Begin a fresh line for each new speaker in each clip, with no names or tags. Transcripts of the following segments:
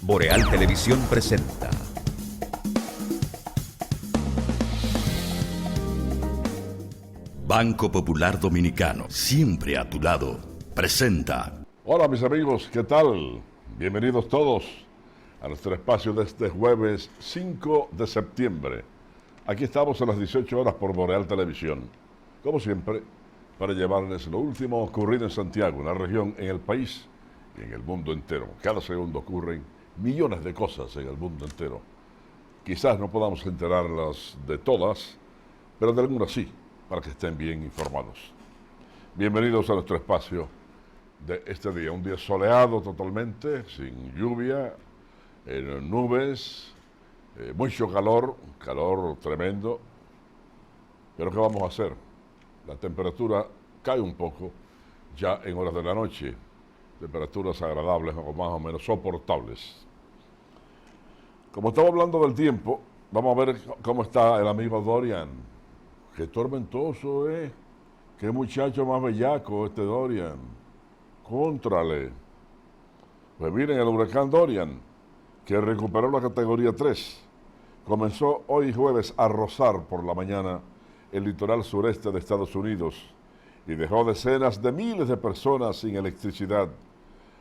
Boreal Televisión presenta Banco Popular Dominicano, siempre a tu lado, presenta.
Hola mis amigos, ¿qué tal? Bienvenidos todos a nuestro espacio de este jueves 5 de septiembre. Aquí estamos a las 18 horas por Boreal Televisión, como siempre, para llevarles lo último ocurrido en Santiago, en la región, en el país y en el mundo entero. Cada segundo ocurren millones de cosas en el mundo entero. Quizás no podamos enterarlas de todas, pero de algunas sí, para que estén bien informados. Bienvenidos a nuestro espacio de este día, un día soleado totalmente, sin lluvia, en nubes, mucho calor, un calor tremendo, pero ¿qué vamos a hacer? La temperatura cae un poco ya en horas de la noche, temperaturas agradables o más o menos soportables. Como estamos hablando del tiempo, vamos a ver cómo está el amigo Dorian. Qué tormentoso, qué muchacho más bellaco este Dorian. Contrale. Pues miren, el huracán Dorian, que recuperó la categoría 3, comenzó hoy jueves a rozar por la mañana el litoral sureste de Estados Unidos y dejó decenas de miles de personas sin electricidad,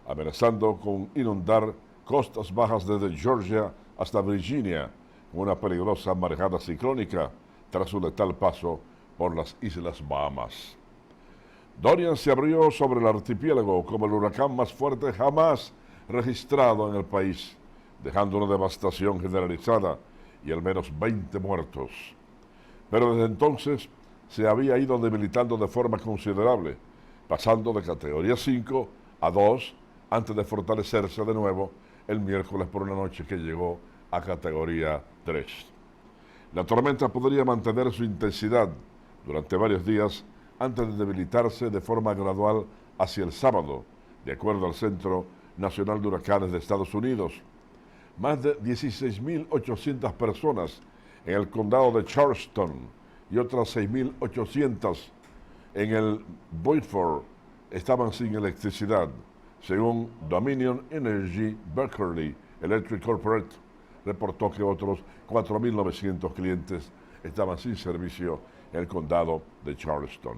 amenazando con inundar costas bajas desde Georgia hasta Virginia, una peligrosa marejada ciclónica tras su letal paso por las Islas Bahamas. Dorian se abrió sobre el archipiélago como el huracán más fuerte jamás registrado en el país, dejando una devastación generalizada y al menos 20 muertos. Pero desde entonces se había ido debilitando de forma considerable, pasando de categoría 5 a 2 antes de fortalecerse de nuevo el miércoles por una noche que llegó a categoría 3. La tormenta podría mantener su intensidad durante varios días antes de debilitarse de forma gradual hacia el sábado, de acuerdo al Centro Nacional de Huracanes de Estados Unidos. Más de 16.800 personas en el condado de Charleston y otras 6.800 en el Beaufort estaban sin electricidad, según Dominion Energy Berkeley Electric Corporate. Reportó que otros 4.900 clientes estaban sin servicio en el condado de Charleston.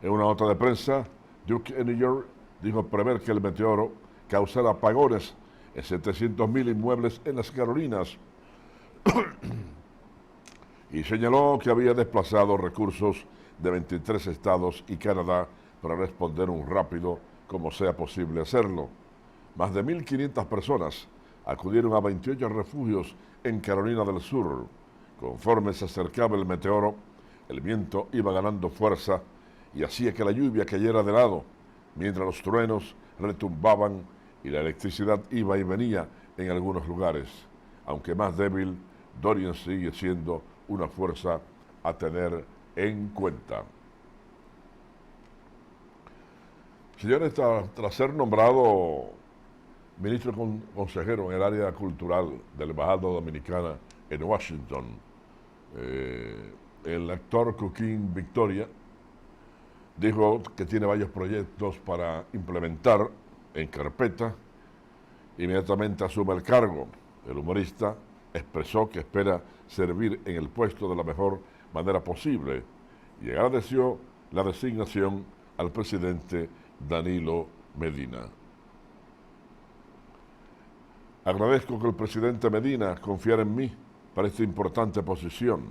En una nota de prensa, Duke Energy dijo prever que el meteoro causará apagones en 700.000 inmuebles en las Carolinas y señaló que había desplazado recursos de 23 estados y Canadá para responder un rápido como sea posible hacerlo. Más de 1.500 personas acudieron a 28 refugios en Carolina del Sur. Conforme se acercaba el meteoro, el viento iba ganando fuerza y hacía que la lluvia cayera de lado, mientras los truenos retumbaban y la electricidad iba y venía en algunos lugares. Aunque más débil, Dorian sigue siendo una fuerza a tener en cuenta. Señores, tras ser nombrado ministro consejero en el área cultural de la Embajada Dominicana en Washington, el actor Cuquín Victoria dijo que tiene varios proyectos para implementar en carpeta. Inmediatamente asume el cargo. El humorista expresó que espera servir en el puesto de la mejor manera posible y agradeció la designación al presidente Danilo Medina. Agradezco que el presidente Medina confiara en mí para esta importante posición.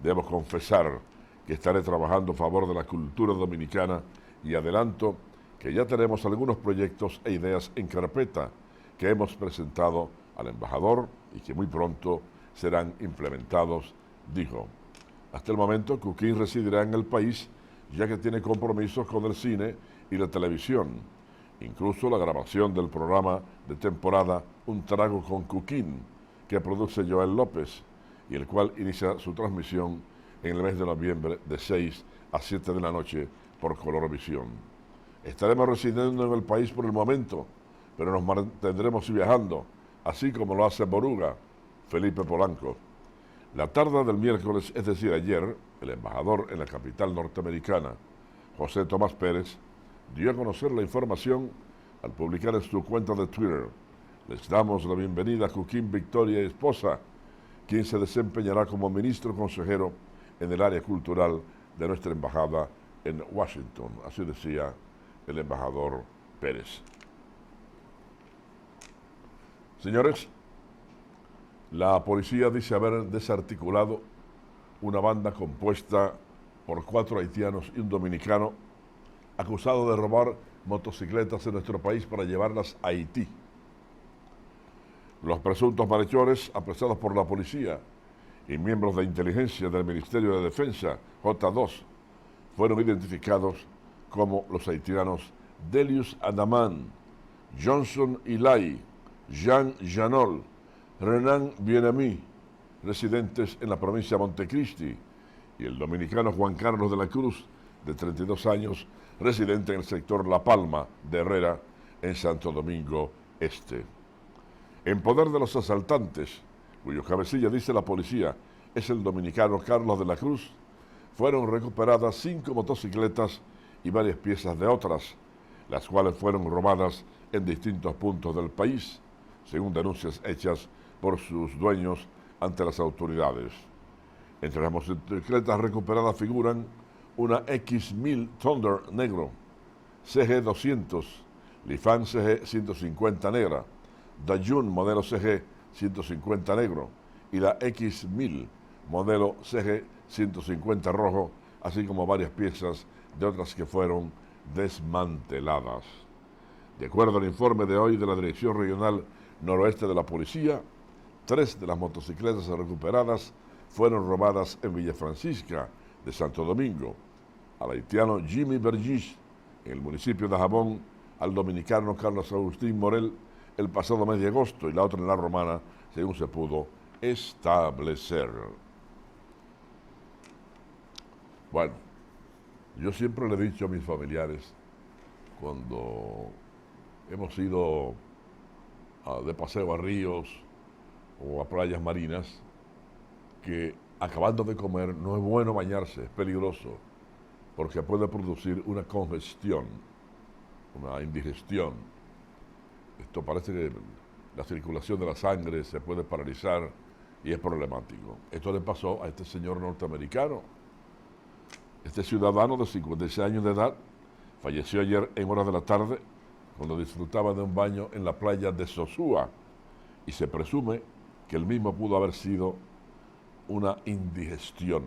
Debo confesar que estaré trabajando a favor de la cultura dominicana y adelanto que ya tenemos algunos proyectos e ideas en carpeta que hemos presentado al embajador y que muy pronto serán implementados, dijo. Hasta el momento, Cuquín residirá en el país ya que tiene compromisos con el cine y la televisión, incluso la grabación del programa de temporada Un Trago con Cuquín, que produce Joel López, y el cual inicia su transmisión en el mes de noviembre de 6 a 7 de la noche por Colorvisión. Estaremos residiendo en el país por el momento, pero nos mantendremos viajando, así como lo hace Boruga, Felipe Polanco. La tarde del miércoles, es decir, ayer, el embajador en la capital norteamericana, José Tomás Pérez, dio a conocer la información al publicar en su cuenta de Twitter Les damos la bienvenida a Joaquín Victoria Esposa, quien se desempeñará como ministro consejero en el área cultural de nuestra embajada en Washington. Así decía el embajador Pérez. Señores, la policía dice haber desarticulado una banda compuesta por 4 haitianos y un dominicano acusados de robar motocicletas en nuestro país para llevarlas a Haití. Los presuntos malhechores, apresados por la policía y miembros de inteligencia del Ministerio de Defensa, J2, fueron identificados como los haitianos Delius Adaman, Johnson Ilay, Jean Janol, Renan Bienami, residentes en la provincia de Montecristi, y el dominicano Juan Carlos de la Cruz, de 32 años, residente en el sector La Palma de Herrera, en Santo Domingo Este. En poder de los asaltantes, cuyo cabecilla, dice la policía, es el dominicano Carlos de la Cruz, fueron recuperadas 5 motocicletas y varias piezas de otras, las cuales fueron robadas en distintos puntos del país, según denuncias hechas por sus dueños ante las autoridades. Entre las motocicletas recuperadas figuran una X1000 Thunder negro, CG 200, Lifan CG 150 negra, Dayun modelo CG 150 negro y la X1000 modelo CG 150 rojo, así como varias piezas de otras que fueron desmanteladas. De acuerdo al informe de hoy de la Dirección Regional Noroeste de la Policía, 3 de las motocicletas recuperadas fueron robadas en Villa Francisca de Santo Domingo, al haitiano Jimmy Bergis en el municipio de Jabón, al dominicano Carlos Agustín Morel el pasado mes de agosto y la otra en La Romana, según se pudo establecer. Bueno, yo siempre le he dicho a mis familiares, cuando hemos ido de paseo a ríos o a playas marinas, que acabando de comer no es bueno bañarse, es peligroso, porque puede producir una congestión, una indigestión. Esto parece que la circulación de la sangre se puede paralizar y es problemático. Esto le pasó a este señor norteamericano. Este ciudadano de 56 años de edad falleció ayer en horas de la tarde cuando disfrutaba de un baño en la playa de Sosúa, y se presume que el mismo pudo haber sido una indigestión.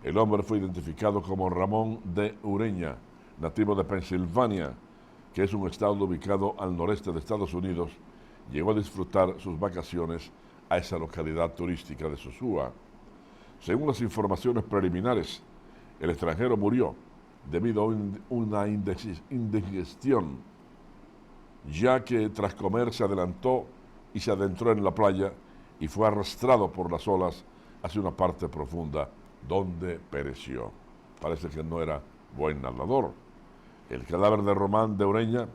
El hombre fue identificado como Ramón de Ureña, nativo de Pensilvania, que es un estado ubicado al noreste de Estados Unidos. Llegó a disfrutar sus vacaciones a esa localidad turística de Sosúa. Según las informaciones preliminares, el extranjero murió debido a una indigestión, ya que tras comer se adelantó y se adentró en la playa y fue arrastrado por las olas hacia una parte profunda donde pereció. Parece que no era buen nadador. El cadáver de Román de Ureña,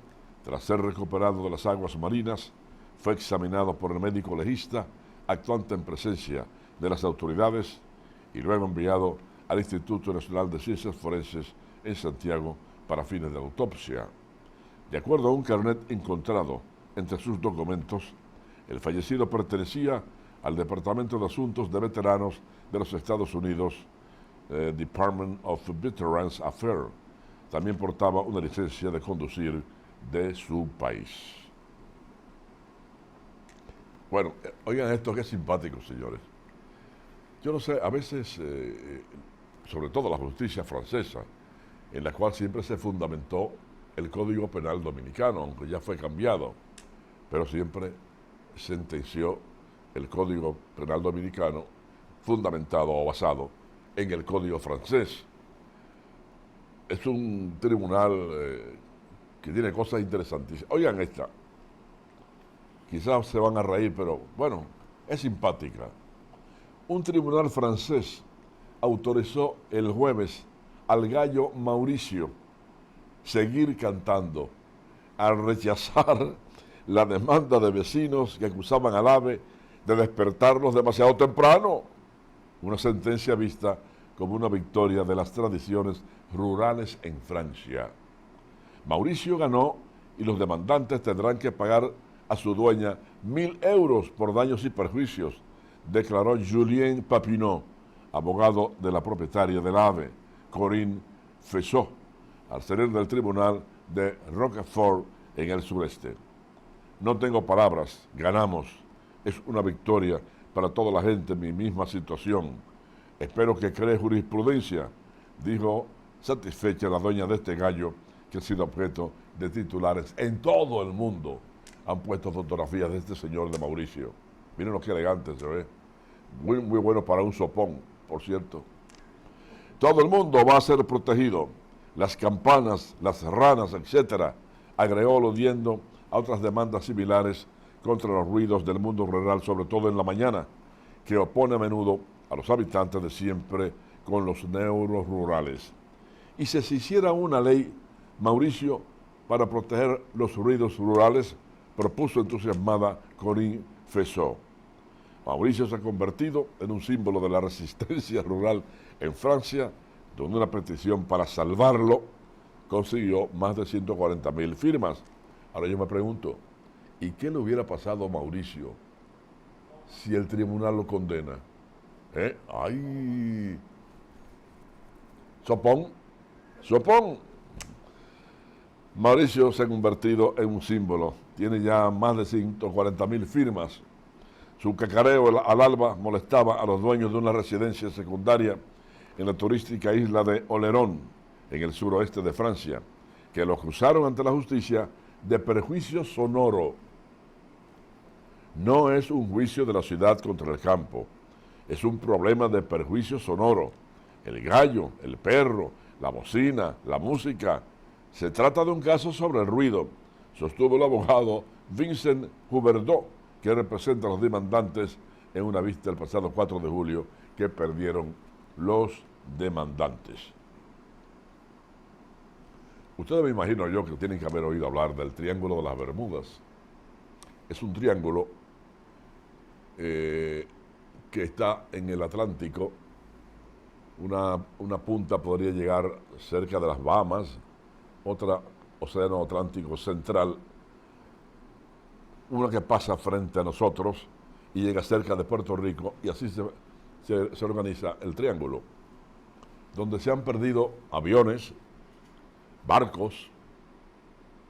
tras ser recuperado de las aguas marinas, fue examinado por el médico legista actuante en presencia de las autoridades y luego enviado al Instituto Nacional de Ciencias Forenses en Santiago para fines de autopsia. De acuerdo a un carnet encontrado entre sus documentos, el fallecido pertenecía al Departamento de Asuntos de Veteranos de los Estados Unidos, Department of Veterans Affairs. También portaba una licencia de conducir de su país. Bueno, oigan esto, que es simpático, señores. Yo no sé, a veces, sobre todo la justicia francesa, en la cual siempre se fundamentó el Código Penal dominicano, aunque ya fue cambiado, pero siempre sentenció el Código Penal dominicano fundamentado o basado en el Código francés. Es un tribunal que tiene cosas interesantísimas. Oigan esta, quizás se van a reír, pero bueno, es simpática. Un tribunal francés autorizó el jueves al gallo Mauricio seguir cantando al rechazar la demanda de vecinos que acusaban al ave de despertarlos demasiado temprano. Una sentencia vista como una victoria de las tradiciones rurales en Francia. Mauricio ganó y los demandantes tendrán que pagar a su dueña 1.000 euros por daños y perjuicios, declaró Julien Papineau, abogado de la propietaria del AVE, Corinne Fessot, al salir del tribunal de Roquefort en el sureste. No tengo palabras, ganamos, es una victoria para toda la gente en mi misma situación. Espero que cree jurisprudencia, dijo satisfecha la dueña de este gallo que ha sido objeto de titulares en todo el mundo. Han puesto fotografías de este señor de Mauricio. Miren lo que elegante se ve. Muy, muy bueno para un sopón, por cierto. Todo el mundo va a ser protegido. Las campanas, las ranas, etcétera, agregó aludiendo a otras demandas similares contra los ruidos del mundo rural, sobre todo en la mañana, que opone a menudo a los habitantes de siempre con los neuros rurales. Y si se hiciera una ley, Mauricio, para proteger los ruidos rurales, propuso entusiasmada Corinne Fessot. Mauricio se ha convertido en un símbolo de la resistencia rural en Francia, donde una petición para salvarlo consiguió más de 140.000 firmas. Ahora yo me pregunto, ¿y qué le hubiera pasado a Mauricio si el tribunal lo condena? ¡Ay! Sopón. Mauricio se ha convertido en un símbolo. Tiene ya más de 140.000 firmas. Su cacareo al alba molestaba a los dueños de una residencia secundaria en la turística isla de Oléron, en el suroeste de Francia, que lo acusaron ante la justicia de perjuicio sonoro. No es un juicio de la ciudad contra el campo, es un problema de perjuicio sonoro. El gallo, el perro, la bocina, la música. Se trata de un caso sobre el ruido, sostuvo el abogado Vincent Huberdeau, que representa a los demandantes en una vista el pasado 4 de julio que perdieron los demandantes. Ustedes me imagino yo que tienen que haber oído hablar del Triángulo de las Bermudas. Es un triángulo que está en el Atlántico. Una punta podría llegar cerca de las Bahamas, otra Océano Atlántico Central, una que pasa frente a nosotros y llega cerca de Puerto Rico, y así se organiza el triángulo, donde se han perdido aviones, barcos,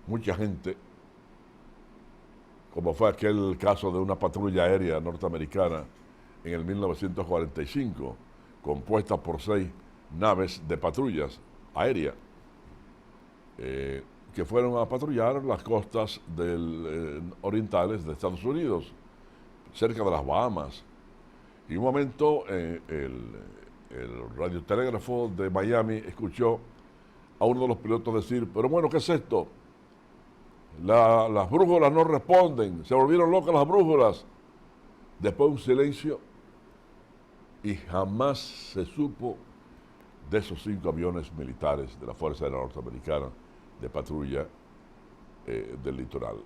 mucha gente, como fue aquel caso de una patrulla aérea norteamericana en el 1945, compuesta por 6 naves de patrullas aéreas, que fueron a patrullar las costas orientales de Estados Unidos, cerca de las Bahamas. Y un momento el radiotelégrafo de Miami escuchó a uno de los pilotos decir: pero bueno, ¿qué es esto? Las brújulas no responden, se volvieron locas las brújulas. Después un silencio y jamás se supo de esos 5 aviones militares de la Fuerza Aérea Norteamericana de patrulla del litoral.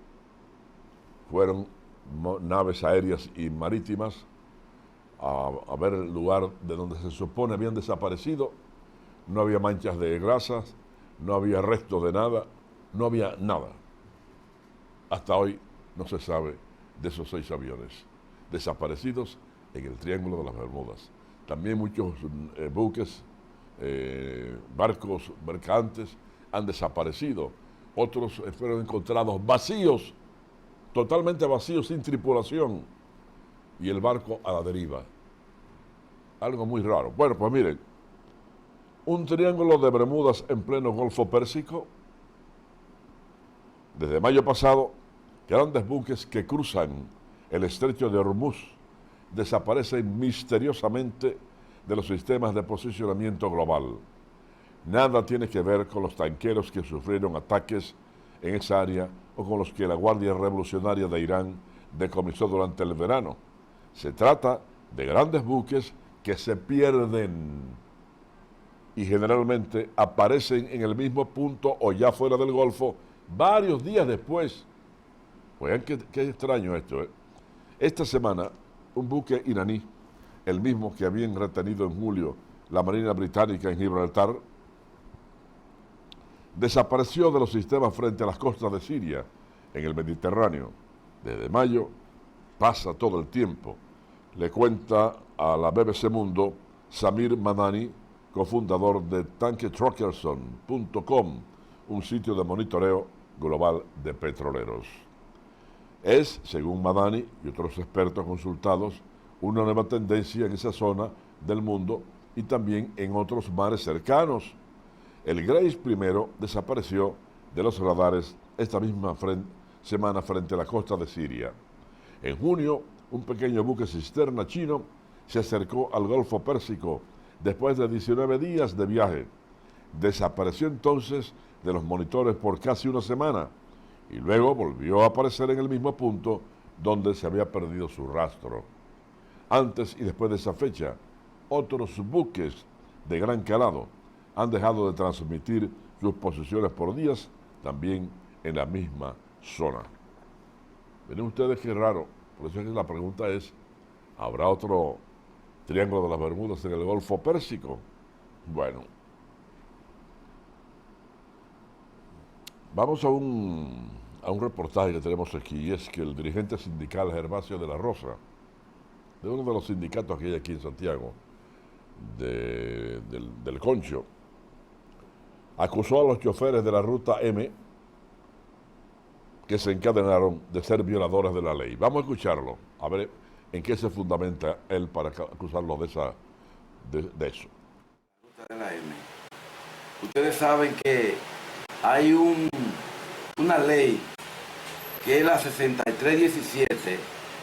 Fueron naves aéreas y marítimas a ver el lugar de donde se supone habían desaparecido. No había manchas de grasas, no había restos de nada, no había nada. Hasta hoy no se sabe de esos 6 aviones desaparecidos en el Triángulo de las Bermudas. También muchos buques, barcos mercantes han desaparecido. Otros fueron encontrados vacíos, totalmente vacíos, sin tripulación, y el barco a la deriva. Algo muy raro. Bueno, pues miren, un triángulo de Bermudas en pleno Golfo Pérsico. Desde mayo pasado, grandes buques que cruzan el estrecho de Hormuz desaparecen misteriosamente de los sistemas de posicionamiento global. Nada tiene que ver con los tanqueros que sufrieron ataques en esa área o con los que la Guardia Revolucionaria de Irán decomisó durante el verano. Se trata de grandes buques que se pierden y generalmente aparecen en el mismo punto o ya fuera del Golfo varios días después. Oigan, qué extraño esto, ¿eh? Esta semana, un buque iraní, el mismo que habían retenido en julio la Marina Británica en Gibraltar, desapareció de los sistemas frente a las costas de Siria, en el Mediterráneo. Desde mayo pasa todo el tiempo, le cuenta a la BBC Mundo Samir Madani, cofundador de TankeTruckerson.com, un sitio de monitoreo global de petroleros. Es, según Madani y otros expertos consultados, una nueva tendencia en esa zona del mundo y también en otros mares cercanos. El Grace primero desapareció de los radares esta misma semana frente a la costa de Siria. En junio, un pequeño buque cisterna chino se acercó al Golfo Pérsico después de 19 días de viaje. Desapareció entonces de los monitores por casi una semana y luego volvió a aparecer en el mismo punto donde se había perdido su rastro. Antes y después de esa fecha, otros buques de gran calado han dejado de transmitir sus posiciones por días, también en la misma zona. Ven ustedes qué raro, por eso es que la pregunta es, ¿habrá otro Triángulo de las Bermudas en el Golfo Pérsico? Bueno, vamos a un reportaje que tenemos aquí, y es que el dirigente sindical Gervasio de la Rosa, de uno de los sindicatos que hay aquí en Santiago, del Concho, acusó a los choferes de la Ruta M que se encadenaron de ser violadores de la ley. Vamos a escucharlo, a ver en qué se fundamenta él para acusarlo de eso.
De la M. Ustedes saben que hay una ley que es la 6317,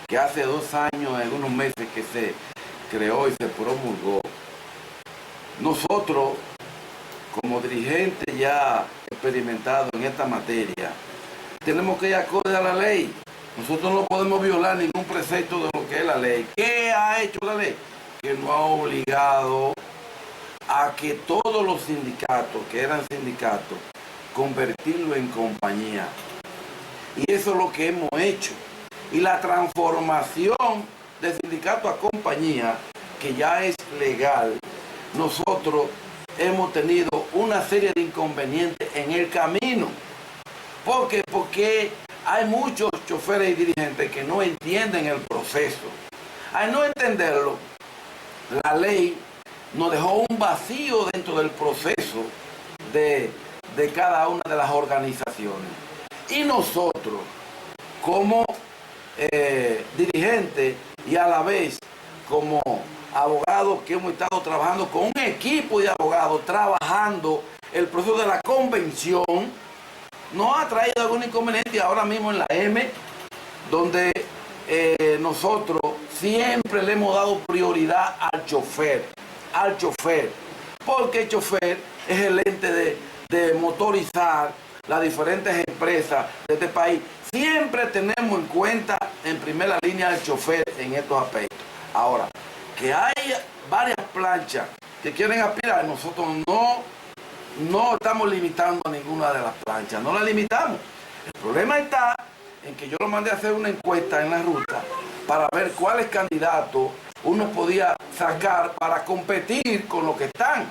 que hace 2 años, en unos meses que se creó y se promulgó. Nosotros, como dirigentes ya experimentados en esta materia, tenemos que ir acorde a la ley. Nosotros no podemos violar ningún precepto de lo que es la ley. ¿Qué ha hecho la ley? Que nos ha obligado a que todos los sindicatos, que eran sindicatos, convertirlo en compañía. Y eso es lo que hemos hecho. Y la transformación de sindicato a compañía, que ya es legal, nosotros hemos tenido una serie de inconvenientes en el camino. ¿Por qué? Porque hay muchos choferes y dirigentes que no entienden el proceso. Al no entenderlo, la ley nos dejó un vacío dentro del proceso de cada una de las organizaciones. Y nosotros, como dirigentes y a la vez como abogados que hemos estado trabajando con un equipo de abogados, trabajando el proceso de la convención, nos ha traído algún inconveniente ahora mismo en la M, donde nosotros siempre le hemos dado prioridad al chofer, porque el chofer es el ente de motorizar las diferentes empresas de este país. Siempre tenemos en cuenta en primera línea al chofer en estos aspectos. Ahora, que hay varias planchas que quieren aspirar, nosotros no estamos limitando a ninguna de las planchas, no la limitamos. El problema está en que yo lo mandé a hacer una encuesta en la ruta para ver cuáles candidatos uno podía sacar para competir con los que están.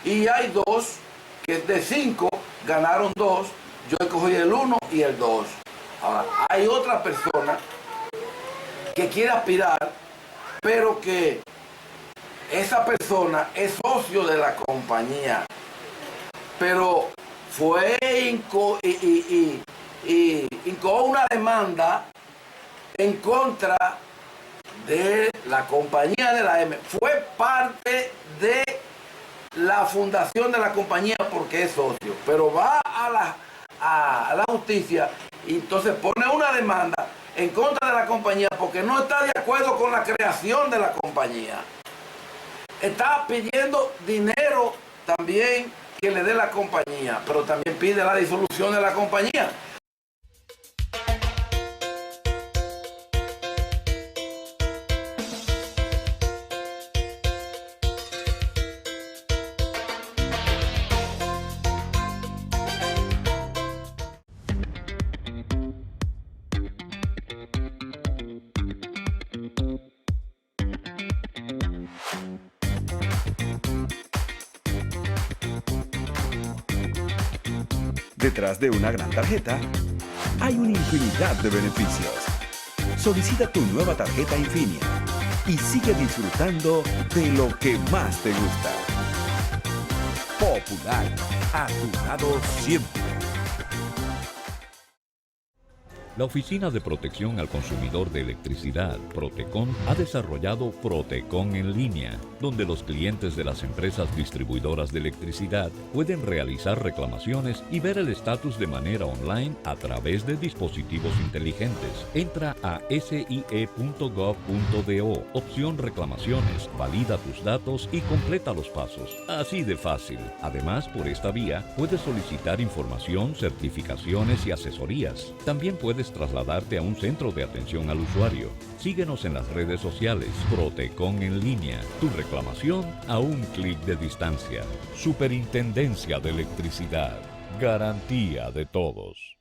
Y hay 2, que de 5 ganaron 2, yo escogí el 1 y el 2. Ahora, hay otra persona que quiere aspirar, pero que esa persona es socio de la compañía, pero fue incoó una demanda en contra de la compañía de la M. Fue parte de la fundación de la compañía porque es socio, pero va a la justicia y entonces pone una demanda en contra de la compañía porque no está de acuerdo con la creación de la compañía. Está pidiendo dinero también que le dé la compañía, pero también pide la disolución de la compañía.
Detrás de una gran tarjeta hay una infinidad de beneficios. Solicita tu nueva tarjeta Infinia y sigue disfrutando de lo que más te gusta. Popular, a tu lado siempre.
La Oficina de Protección al Consumidor de Electricidad, Protecon, ha desarrollado Protecon en línea, donde los clientes de las empresas distribuidoras de electricidad pueden realizar reclamaciones y ver el estatus de manera online a través de dispositivos inteligentes. Entra a sie.gov.do, opción reclamaciones, valida tus datos y completa los pasos. Así de fácil. Además, por esta vía, puedes solicitar información, certificaciones y asesorías. También puedes trasladarte a un centro de atención al usuario. Síguenos en las redes sociales. Protecon en línea. Tu reclamación a un clic de distancia. Superintendencia de Electricidad. Garantía de todos.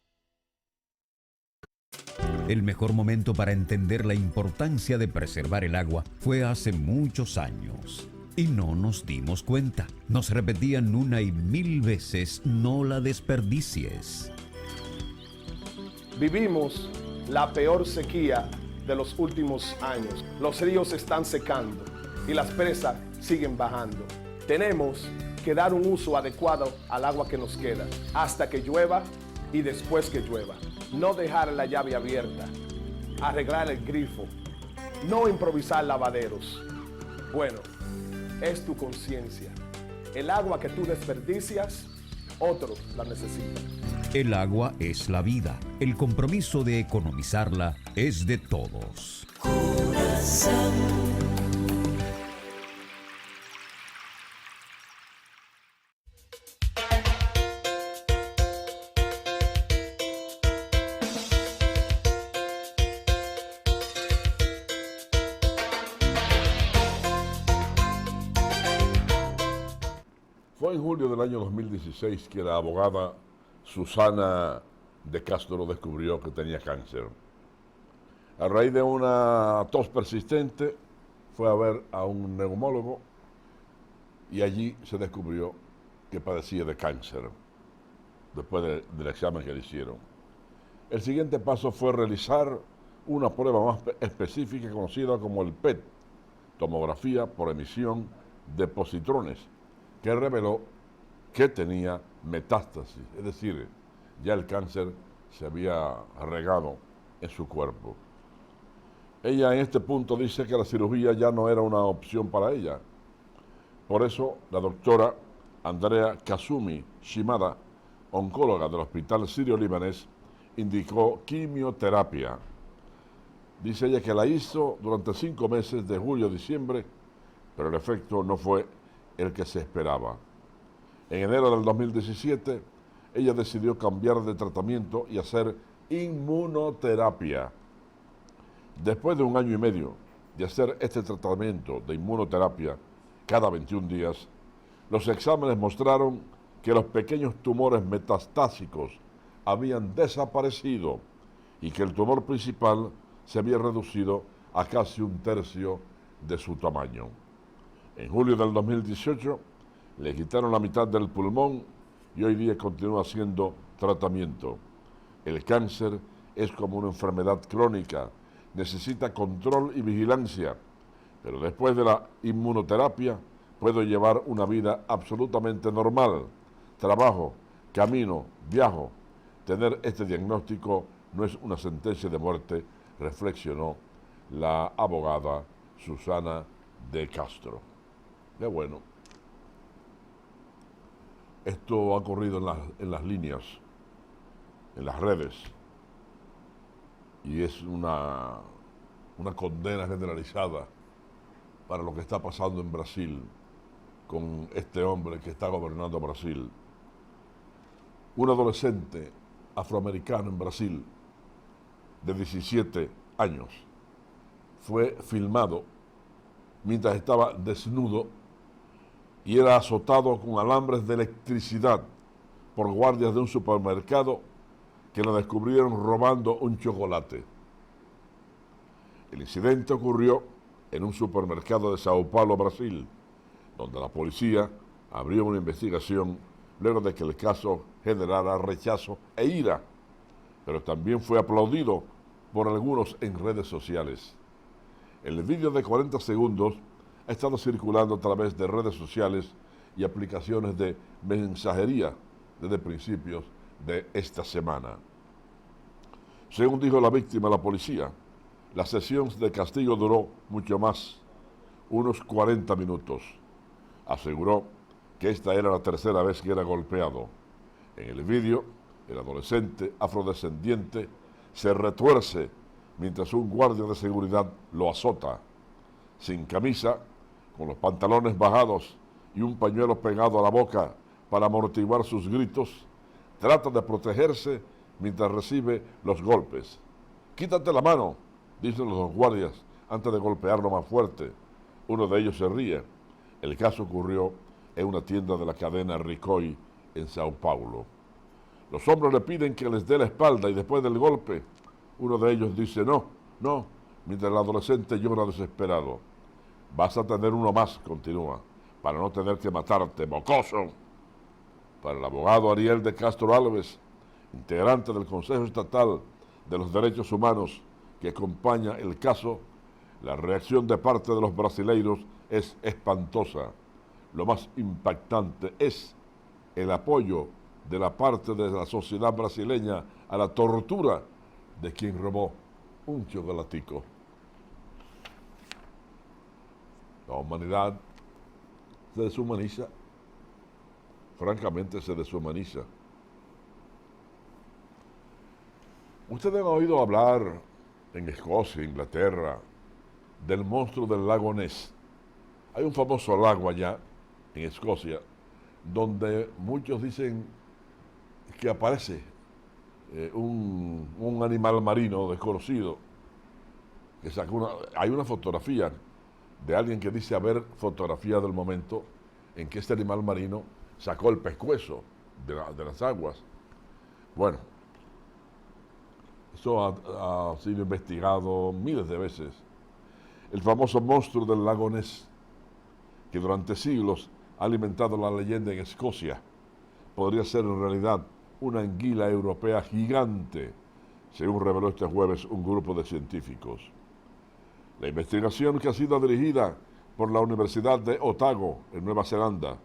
El mejor momento para entender la importancia de preservar el agua fue hace muchos años. Y no nos dimos cuenta. Nos repetían una y mil veces: no la desperdicies.
Vivimos la peor sequía de los últimos años. Los ríos están secando y las presas siguen bajando. Tenemos que dar un uso adecuado al agua que nos queda hasta que llueva y después que llueva. No dejar la llave abierta, arreglar el grifo, no improvisar lavaderos. Bueno, es tu conciencia. El agua que tú desperdicias, otros la necesitan.
El agua es la vida. El compromiso de economizarla es de todos.
Corazón.
Fue en julio del año 2016 que la abogada Susana de Castro descubrió que tenía cáncer. A raíz de una tos persistente, fue a ver a un neumólogo y allí se descubrió que padecía de cáncer, después del examen que le hicieron. El siguiente paso fue realizar una prueba más específica conocida como el PET, tomografía por emisión de positrones, que reveló que tenía metástasis, es decir, ya el cáncer se había regado en su cuerpo. Ella en este punto dice que la cirugía ya no era una opción para ella. Por eso la doctora Andrea Kazumi Shimada, oncóloga del Hospital Sirio-Libanés, indicó quimioterapia. Dice ella que la hizo durante 5 meses de julio a diciembre, pero el efecto no fue el que se esperaba. En enero del 2017, ella decidió cambiar de tratamiento y hacer inmunoterapia. Después de 1 año y medio de hacer este tratamiento de inmunoterapia cada 21 días, los exámenes mostraron que los pequeños tumores metastásicos habían desaparecido y que el tumor principal se había reducido a casi 1/3 de su tamaño. En julio del 2018 le quitaron la mitad del pulmón y hoy día continúa haciendo tratamiento. El cáncer es como una enfermedad crónica, necesita control y vigilancia, pero después de la inmunoterapia puedo llevar una vida absolutamente normal. Trabajo, camino, viajo. Tener este diagnóstico no es una sentencia de muerte, reflexionó la abogada Susana de Castro. Qué bueno. Esto ha ocurrido en las líneas, en las redes, y es una condena generalizada para lo que está pasando en Brasil con este hombre que está gobernando Brasil. Un adolescente afroamericano en Brasil de 17 años fue filmado mientras estaba desnudo y era azotado con alambres de electricidad por guardias de un supermercado que lo descubrieron robando un chocolate. El incidente ocurrió en un supermercado de Sao Paulo, Brasil, donde la policía abrió una investigación luego de que el caso generara rechazo e ira. pero también fue aplaudido por algunos en redes sociales. El vídeo de 40 segundos ha estado circulando a través de redes sociales y aplicaciones de mensajería desde principios de esta semana. Según dijo la víctima a la policía, la sesión de castigo duró mucho más, unos 40 minutos. Aseguró que esta era la tercera vez que era golpeado. En el vídeo, el adolescente afrodescendiente se retuerce mientras un guardia de seguridad lo azota. Sin camisa, con los pantalones bajados y un pañuelo pegado a la boca para amortiguar sus gritos, trata de protegerse mientras recibe los golpes. «Quítate la mano», dicen los dos guardias antes de golpearlo más fuerte. Uno de ellos se ríe. El caso ocurrió en una tienda de la cadena Ricoh en Sao Paulo. Los hombres le piden que les dé la espalda y después del golpe, uno de ellos dice no, mientras el adolescente llora desesperado. «Vas a tener uno más», continúa, «para no tener que matarte, mocoso». Para el abogado Ariel de Castro Alves, integrante del Consejo Estatal de los Derechos Humanos que acompaña el caso, la reacción de parte de los brasileiros es espantosa. Lo más impactante es el apoyo de la parte de la sociedad brasileña a la tortura de quien robó un chocolatico. La humanidad se deshumaniza, francamente se deshumaniza. Ustedes han oído hablar en Escocia, Inglaterra, del monstruo del lago Ness. Hay un famoso lago allá, en Escocia, donde muchos dicen que aparece un animal marino desconocido. Que hay una fotografía de alguien que dice haber fotografiado el momento en que este animal marino sacó el pescuezo de las aguas. Bueno, eso ha sido investigado miles de veces. El famoso monstruo del lago Ness, que durante siglos ha alimentado la leyenda en Escocia, podría ser en realidad una anguila europea gigante, según reveló este jueves un grupo de científicos. La investigación, que ha sido dirigida por la Universidad de Otago, en Nueva Zelanda,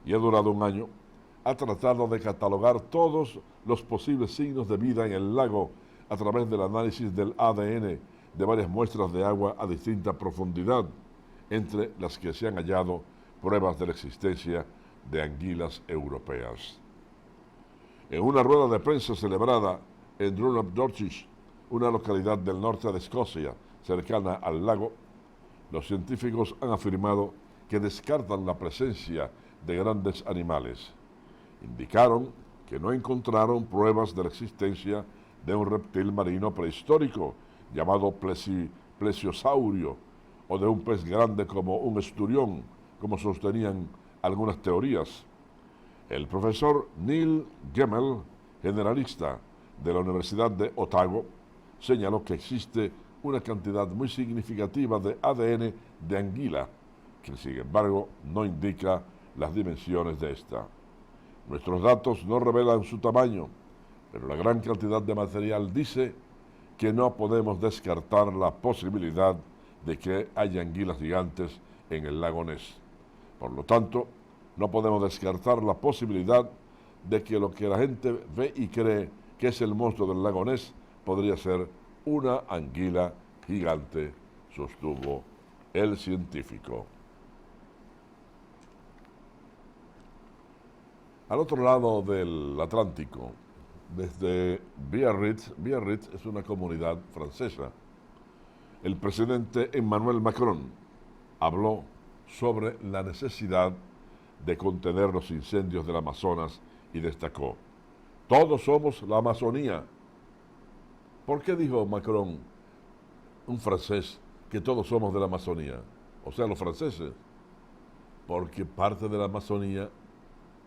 y ha durado un año, ha tratado de catalogar todos los posibles signos de vida en el lago a través del análisis del ADN de varias muestras de agua a distinta profundidad, entre las que se han hallado pruebas de la existencia de anguilas europeas. En una rueda de prensa celebrada en Drumnadrochis, una localidad del norte de Escocia, cercana al lago, los científicos han afirmado que descartan la presencia de grandes animales. Indicaron que no encontraron pruebas de la existencia de un reptil marino prehistórico llamado plesiosaurio o de un pez grande como un esturión, como sostenían algunas teorías. El profesor Neil Gemmel, generalista de la Universidad de Otago, señaló que existe una cantidad muy significativa de ADN de anguila, que sin embargo no indica las dimensiones de esta. Nuestros datos no revelan su tamaño, pero la gran cantidad de material dice que no podemos descartar la posibilidad de que haya anguilas gigantes en el lago Ness. Por lo tanto, no podemos descartar la posibilidad de que lo que la gente ve y cree que es el monstruo del lago Ness podría ser una anguila gigante, sostuvo el científico. Al otro lado del Atlántico, desde Biarritz es una comunidad francesa, el presidente Emmanuel Macron habló sobre la necesidad de contener los incendios del Amazonas y destacó: todos somos la Amazonía. ¿Por qué dijo Macron, un francés, que todos somos de la Amazonía? O sea, los franceses. Porque parte de la Amazonía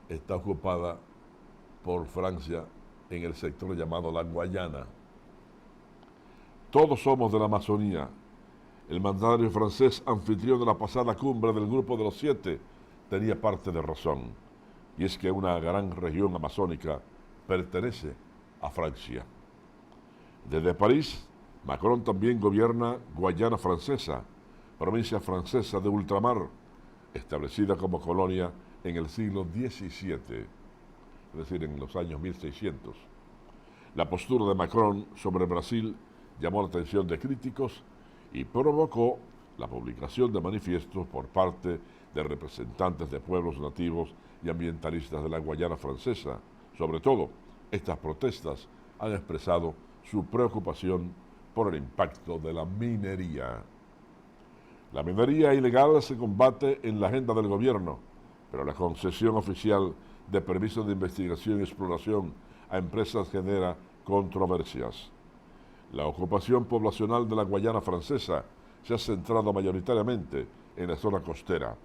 está ocupada por Francia en el sector llamado la Guayana. Todos somos de la Amazonía. El mandatario francés, anfitrión de la pasada cumbre del Grupo de los 7, tenía parte de razón, y es que una gran región amazónica pertenece a Francia. Desde París, Macron también gobierna Guayana Francesa, provincia francesa de ultramar, establecida como colonia en el siglo XVII, es decir, en los años 1600. La postura de Macron sobre Brasil llamó la atención de críticos y provocó la publicación de manifiestos por parte de representantes de pueblos nativos y ambientalistas de la Guayana Francesa. Sobre todo, estas protestas han expresado su preocupación por el impacto de la minería. La minería ilegal se combate en la agenda del gobierno, pero la concesión oficial de permisos de investigación y exploración a empresas genera controversias. La ocupación poblacional de la Guayana Francesa se ha centrado mayoritariamente en la zona costera.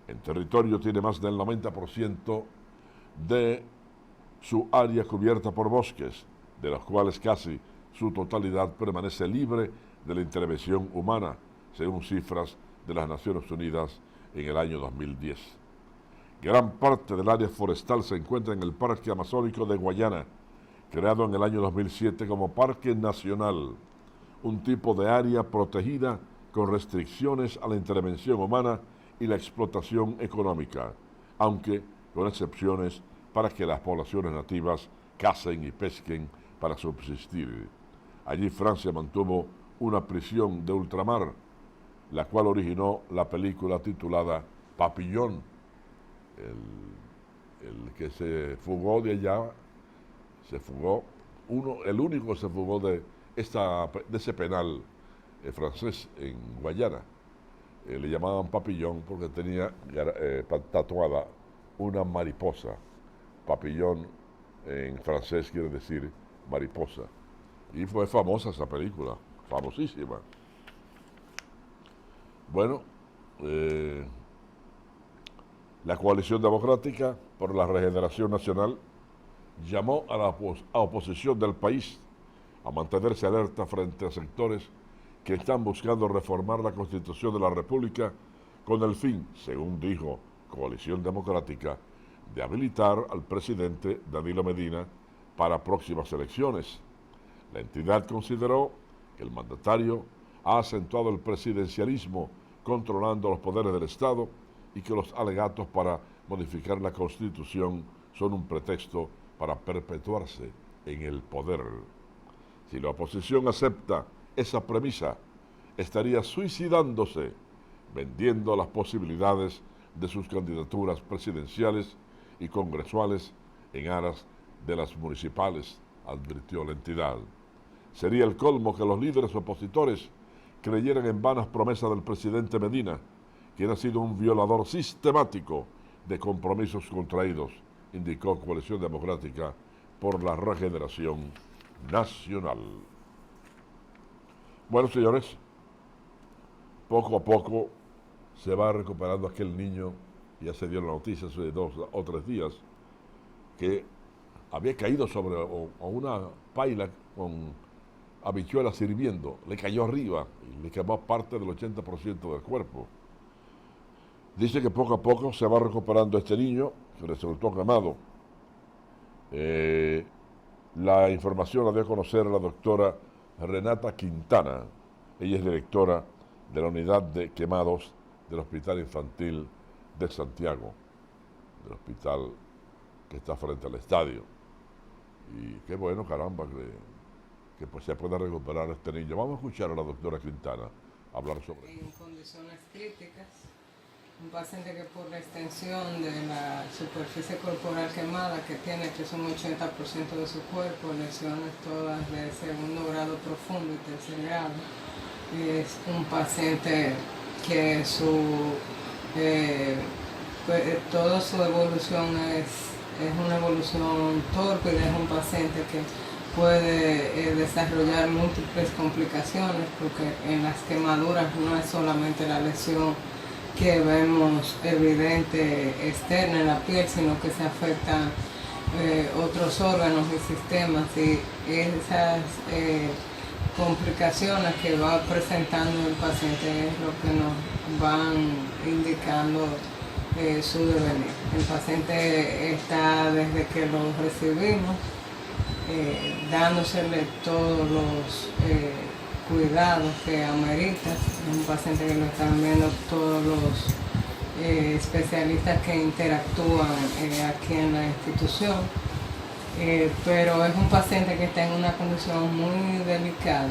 En territorio tiene más del 90% de su área cubierta por bosques, de los cuales casi su totalidad permanece libre de la intervención humana, según cifras de las Naciones Unidas en el año 2010. Gran parte del área forestal se encuentra en el Parque Amazónico de Guayana, creado en el año 2007 como Parque Nacional, un tipo de área protegida con restricciones a la intervención humana y la explotación económica, aunque con excepciones para que las poblaciones nativas cacen y pesquen para subsistir. Allí Francia mantuvo una prisión de ultramar, la cual originó la película titulada Papillon. El que se fugó de allá, el único que se fugó de ese penal francés en Guayana. Le llamaban Papillon porque tenía tatuada una mariposa. Papillon en francés quiere decir mariposa. Y fue famosa esa película, famosísima. Bueno, la Coalición Democrática por la Regeneración Nacional llamó a la oposición del país a mantenerse alerta frente a sectores que están buscando reformar la Constitución de la República con el fin, según dijo Coalición Democrática, de habilitar al presidente Danilo Medina para próximas elecciones. La entidad consideró que el mandatario ha acentuado el presidencialismo controlando los poderes del Estado y que los alegatos para modificar la Constitución son un pretexto para perpetuarse en el poder. Si la oposición acepta esa premisa, estaría suicidándose, vendiendo las posibilidades de sus candidaturas presidenciales y congresuales en aras de las municipales, advirtió la entidad. Sería el colmo que los líderes opositores creyeran en vanas promesas del presidente Medina, quien ha sido un violador sistemático de compromisos contraídos, indicó Coalición Democrática por la Regeneración Nacional. Bueno, señores, poco a poco se va recuperando aquel niño, ya se dio la noticia hace 2 o 3 días, que había caído sobre una paila con habichuelas hirviendo, le cayó arriba y le quemó parte del 80% del cuerpo. Dice que poco a poco se va recuperando este niño, que resultó quemado. La información la dio a conocer la doctora Renata Quintana. Ella es directora de la unidad de quemados del Hospital Infantil de Santiago, del hospital que está frente al estadio. Y qué bueno, caramba, que pues se pueda recuperar este niño. Vamos a escuchar a la doctora Quintana hablar sobre
en condiciones críticas. Un paciente que por la extensión de la superficie corporal quemada que tiene, que es un 80% de su cuerpo, lesiones todas de segundo grado profundo y tercer grado, es un paciente que toda su evolución es una evolución torpe, y es un paciente que puede desarrollar múltiples complicaciones, porque en las quemaduras no es solamente la lesión que vemos evidente externa en la piel, sino que se afectan otros órganos y sistemas, y esas complicaciones que va presentando el paciente es lo que nos van indicando su devenir. El paciente está, desde que lo recibimos, dándosele todos los cuidados que amerita. Es un paciente que lo están viendo todos los especialistas que interactúan aquí en la institución, pero es un paciente que está en una condición muy delicada.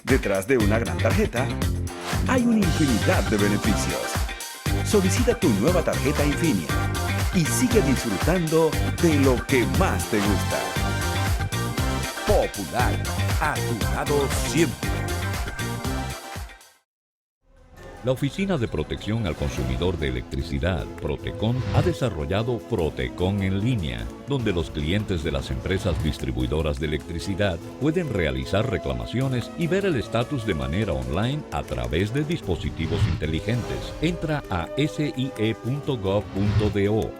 Detrás de una gran tarjeta hay una infinidad de beneficios. Solicita tu nueva tarjeta Infinia y sigue disfrutando de lo que más te gusta. Popular, a tu lado siempre.
La Oficina de Protección al Consumidor de Electricidad, Protecon, ha desarrollado Protecon en línea, donde los clientes de las empresas distribuidoras de electricidad pueden realizar reclamaciones y ver el estatus de manera online a través de dispositivos inteligentes. Entra a sie.gov.do,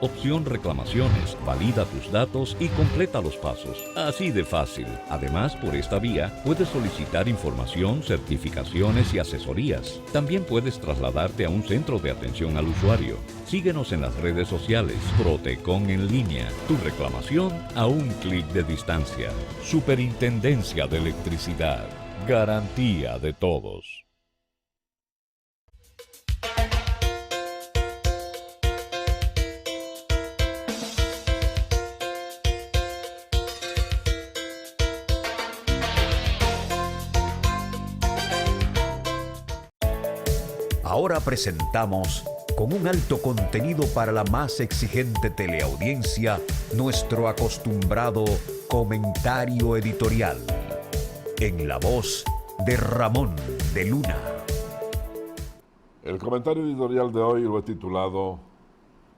opción reclamaciones, valida tus datos y completa los pasos. Así de fácil. Además, por esta vía, puedes solicitar información, certificaciones y asesorías. También puedes trasladarte a un centro de atención al usuario. Síguenos en las redes sociales. Protecon en línea. Tu reclamación a un clic de distancia. Superintendencia de Electricidad. Garantía de todos.
Ahora presentamos, con un alto contenido para la más exigente teleaudiencia, nuestro acostumbrado comentario editorial, en la voz de Ramón de Luna.
El comentario editorial de hoy lo he titulado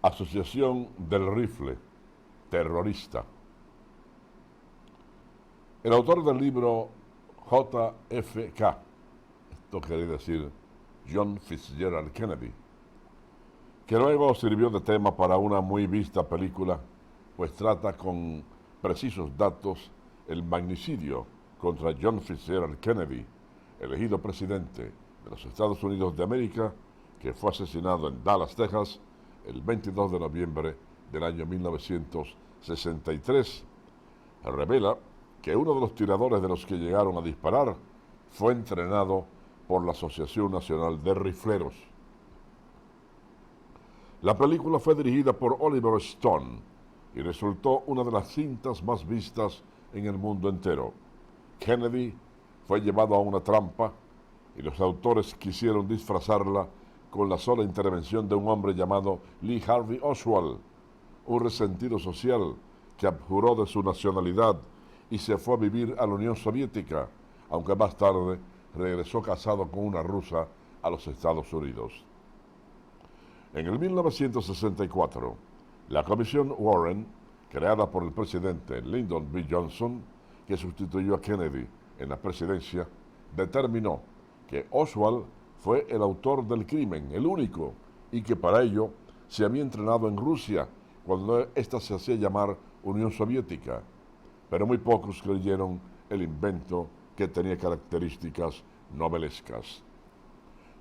Asociación del Rifle Terrorista. El autor del libro JFK, esto quiere decir John Fitzgerald Kennedy, que luego sirvió de tema para una muy vista película, pues trata con precisos datos el magnicidio contra John Fitzgerald Kennedy, elegido presidente de los Estados Unidos de América, que fue asesinado en Dallas, Texas, el 22 de noviembre del año 1963. Revela que uno de los tiradores de los que llegaron a disparar fue entrenado por la Asociación Nacional de Rifleros. La película fue dirigida por Oliver Stone y resultó una de las cintas más vistas en el mundo entero. Kennedy fue llevado a una trampa y los autores quisieron disfrazarla con la sola intervención de un hombre llamado Lee Harvey Oswald, un resentido social que abjuró de su nacionalidad y se fue a vivir a la Unión Soviética, aunque más tarde regresó casado con una rusa a los Estados Unidos. En el 1964, la Comisión Warren, creada por el presidente Lyndon B. Johnson, que sustituyó a Kennedy en la presidencia, determinó que Oswald fue el autor del crimen, el único, y que para ello se había entrenado en Rusia, cuando ésta se hacía llamar Unión Soviética. Pero muy pocos creyeron el invento, que tenía características novelescas.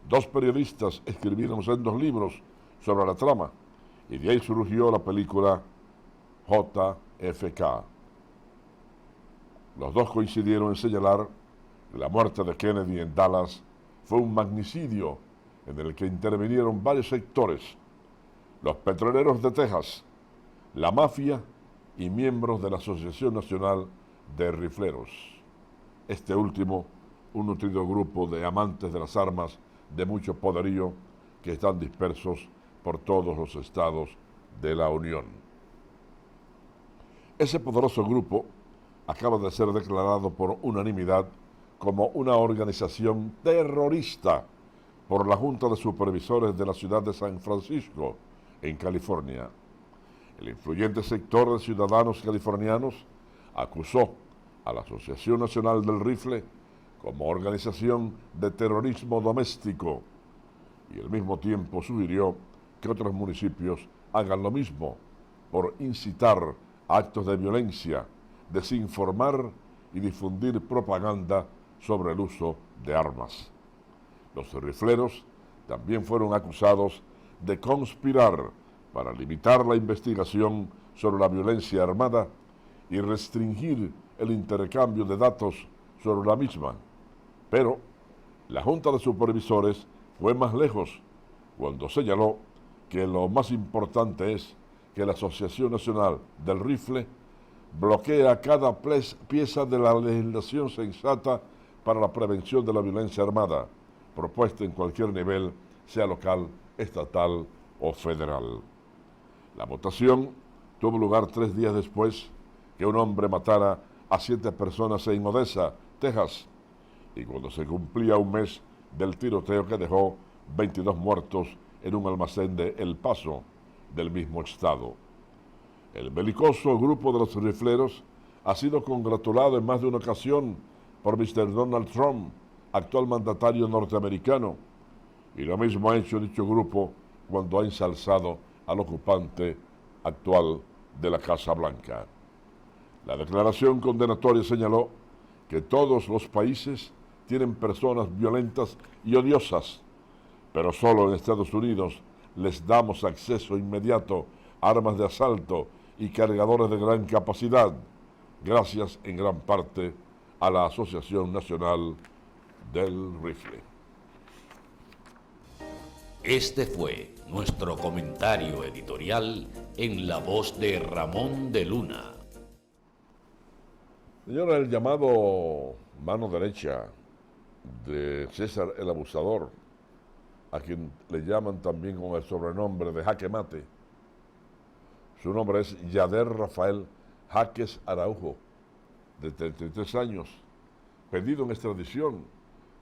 Dos periodistas escribieron sendos libros sobre la trama, y de ahí surgió la película JFK. Los dos coincidieron en señalar que la muerte de Kennedy en Dallas fue un magnicidio en el que intervinieron varios sectores: los petroleros de Texas, la mafia y miembros de la Asociación Nacional de Rifleros. Este último, un nutrido grupo de amantes de las armas de mucho poderío que están dispersos por todos los estados de la Unión. Ese poderoso grupo acaba de ser declarado por unanimidad como una organización terrorista por la Junta de Supervisores de la ciudad de San Francisco, en California. El influyente sector de ciudadanos californianos acusó a la Asociación Nacional del Rifle como organización de terrorismo doméstico y al mismo tiempo sugirió que otros municipios hagan lo mismo por incitar a actos de violencia, desinformar y difundir propaganda sobre el uso de armas. Los rifleros también fueron acusados de conspirar para limitar la investigación sobre la violencia armada y restringir el intercambio de datos sobre la misma. Pero la Junta de Supervisores fue más lejos cuando señaló que lo más importante es que la Asociación Nacional del Rifle bloquea cada pieza de la legislación sensata para la prevención de la violencia armada, propuesta en cualquier nivel, sea local, estatal o federal. La votación tuvo lugar 3 días después que un hombre matara a 7 personas en Odessa, Texas, y cuando se cumplía un mes del tiroteo que dejó 22 muertos en un almacén de El Paso, del mismo estado. El belicoso grupo de los rifleros ha sido congratulado en más de una ocasión por Mr. Donald Trump, actual mandatario norteamericano, y lo mismo ha hecho dicho grupo cuando ha ensalzado al ocupante actual de la Casa Blanca. La declaración condenatoria señaló que todos los países tienen personas violentas y odiosas, pero solo en Estados Unidos les damos acceso inmediato a armas de asalto y cargadores de gran capacidad, gracias en gran parte a la Asociación Nacional del Rifle.
Este fue nuestro comentario editorial en la voz de Ramón de Luna.
Señora, el llamado mano derecha de César el Abusador, a quien le llaman también con el sobrenombre de Jaque Mate, su nombre es Yader Rafael Jaques Araujo, de 33 años, pedido en extradición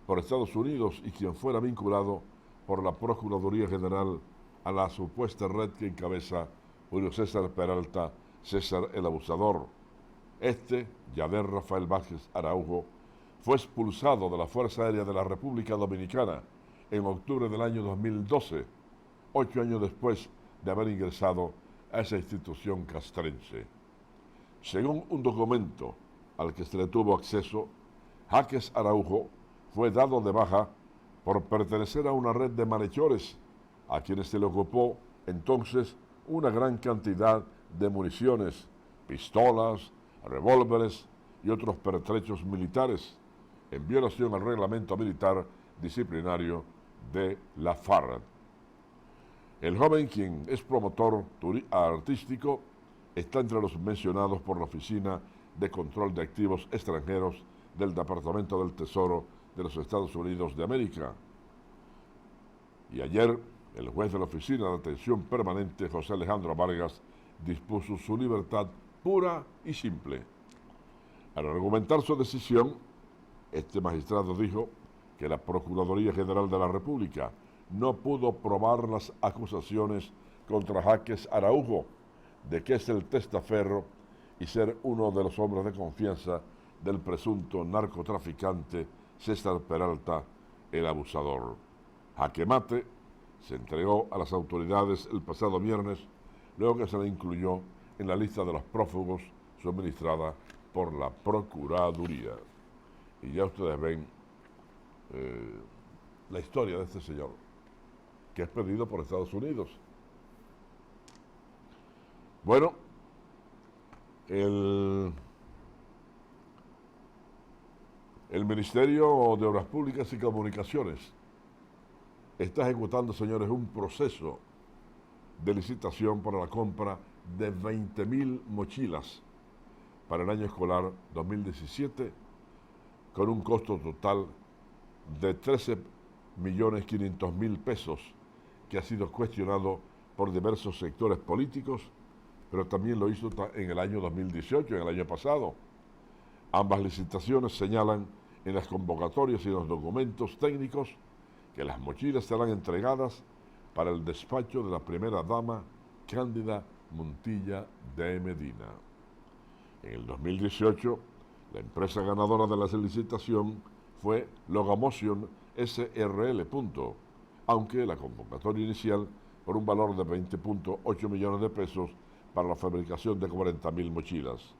por Estados Unidos y quien fuera vinculado por la Procuraduría General a la supuesta red que encabeza Julio César Peralta, César el Abusador. Yader Rafael Vázquez Araujo, fue expulsado de la Fuerza Aérea de la República Dominicana en octubre del año 2012, 8 años después de haber ingresado a esa institución castrense. Según un documento al que se le tuvo acceso, Jaques Araujo fue dado de baja por pertenecer a una red de malhechores, a quienes se le ocupó entonces una gran cantidad de municiones, pistolas, revólveres y otros pertrechos militares, en violación al reglamento militar disciplinario de la FARC. El joven, quien es promotor artístico, está entre los mencionados por la Oficina de Control de Activos Extranjeros del Departamento del Tesoro de los Estados Unidos de América. Y ayer, el juez de la Oficina de Atención Permanente, José Alejandro Vargas, dispuso su libertad pura y simple. Al argumentar su decisión, este magistrado dijo que la Procuraduría General de la República no pudo probar las acusaciones contra Jaques Araujo de que es el testaferro y ser uno de los hombres de confianza del presunto narcotraficante César Peralta, el Abusador. Jaque Mate se entregó a las autoridades el pasado viernes, luego que se le incluyó en la lista de los prófugos suministrada por la Procuraduría. Y ya ustedes ven la historia de este señor, que es pedido por Estados Unidos. Bueno, el Ministerio de Obras Públicas y Comunicaciones está ejecutando, señores, un proceso de licitación para la compra de 20.000 mochilas para el año escolar 2017, con un costo total de 13.500.000 pesos, que ha sido cuestionado por diversos sectores políticos, pero también lo hizo en el año 2018, en el año pasado. Ambas licitaciones señalan en las convocatorias y en los documentos técnicos que las mochilas serán entregadas para el despacho de la primera dama Cándida Montilla de Medina. En el 2018 La empresa ganadora de la licitación fue Logomotion SRL, aunque la convocatoria inicial por un valor de 20.8 millones de pesos para la fabricación de 40.000 mochilas.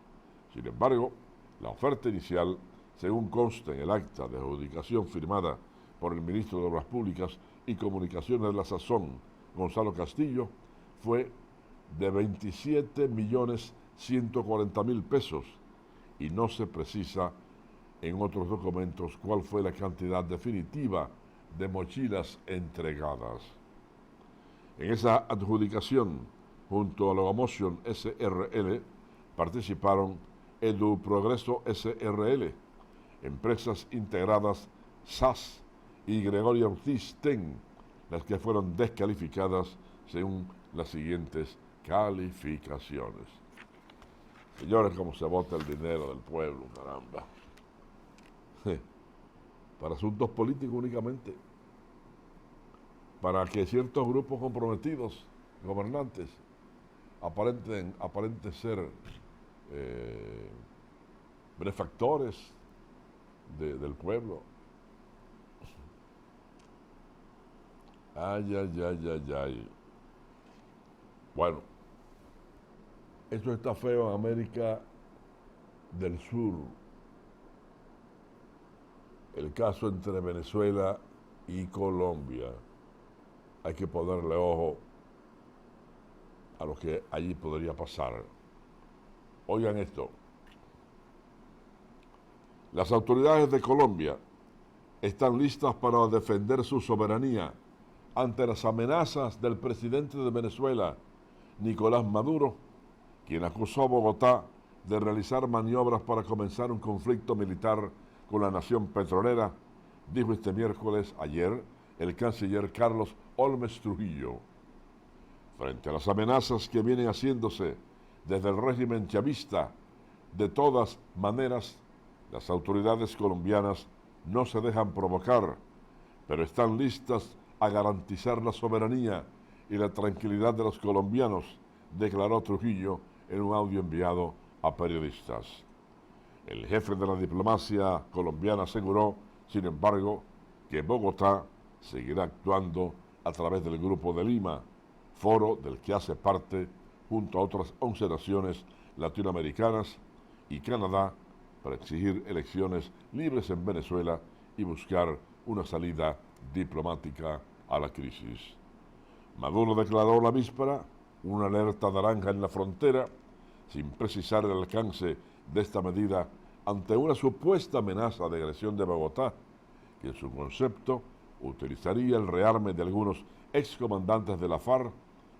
Sin embargo, la oferta inicial, según consta en el acta de adjudicación firmada por el ministro de Obras Públicas y Comunicaciones de la sazón, Gonzalo Castillo, fue de 27.140.000 pesos y no se precisa en otros documentos cuál fue la cantidad definitiva de mochilas entregadas. En esa adjudicación, junto a Logomotion SRL, participaron Edu Progreso SRL, Empresas Integradas SAS y Gregorio Ortiz TEN, las que fueron descalificadas según las siguientes calificaciones. Señores, cómo se bota el dinero del pueblo, caramba. Para asuntos políticos únicamente, para que ciertos grupos comprometidos, gobernantes, aparenten ser benefactores del pueblo. Ay, ay, ay, ay, ay. Bueno, esto está feo en América del Sur. El caso entre Venezuela y Colombia. Hay que ponerle ojo a lo que allí podría pasar. Oigan esto. Las autoridades de Colombia están listas para defender su soberanía ante las amenazas del presidente de Venezuela, Nicolás Maduro, quien acusó a Bogotá de realizar maniobras para comenzar un conflicto militar con la nación petrolera, dijo este miércoles, ayer, el canciller Carlos Olmes Trujillo. Frente a las amenazas que vienen haciéndose desde el régimen chavista, de todas maneras, las autoridades colombianas no se dejan provocar, pero están listas a garantizar la soberanía y la tranquilidad de los colombianos, declaró Trujillo en un audio enviado a periodistas. El jefe de la diplomacia colombiana aseguró, sin embargo, que Bogotá seguirá actuando a través del Grupo de Lima, foro del que hace parte junto a otras 11 naciones latinoamericanas y Canadá, para exigir elecciones libres en Venezuela y buscar una salida diplomática a la crisis. Maduro declaró la víspera una alerta naranja en la frontera, sin precisar el alcance de esta medida ante una supuesta amenaza de agresión de Bogotá, que en su concepto utilizaría el rearme de algunos excomandantes de la FARC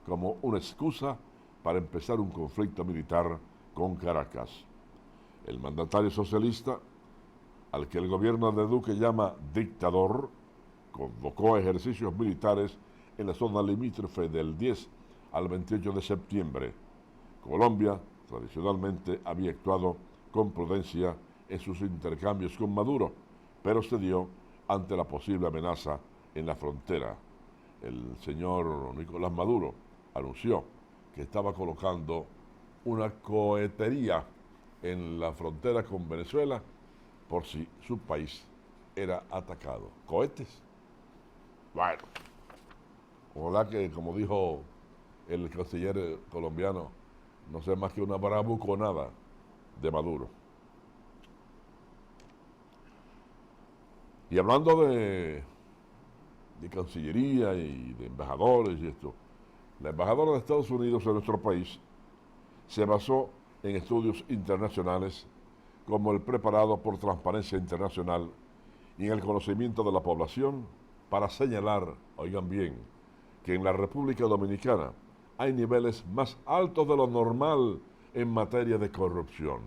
como una excusa para empezar un conflicto militar con Caracas. El mandatario socialista, al que el gobierno de Duque llama dictador, convocó ejercicios militares en la zona limítrofe del 10 al 28 de septiembre. Colombia tradicionalmente había actuado con prudencia en sus intercambios con Maduro, pero cedió ante la posible amenaza en la frontera. El señor Nicolás Maduro anunció que estaba colocando una cohetería en la frontera con Venezuela por si su país era atacado. ¿Cohetes? Bueno, ojalá que, como dijo el canciller colombiano, no sea más que una bravuconada de Maduro. Y hablando de Cancillería y de embajadores y esto, la embajadora de Estados Unidos en nuestro país se basó en estudios internacionales como el preparado por Transparencia Internacional y en el conocimiento de la población para señalar, oigan bien, que en la República Dominicana hay niveles más altos de lo normal en materia de corrupción.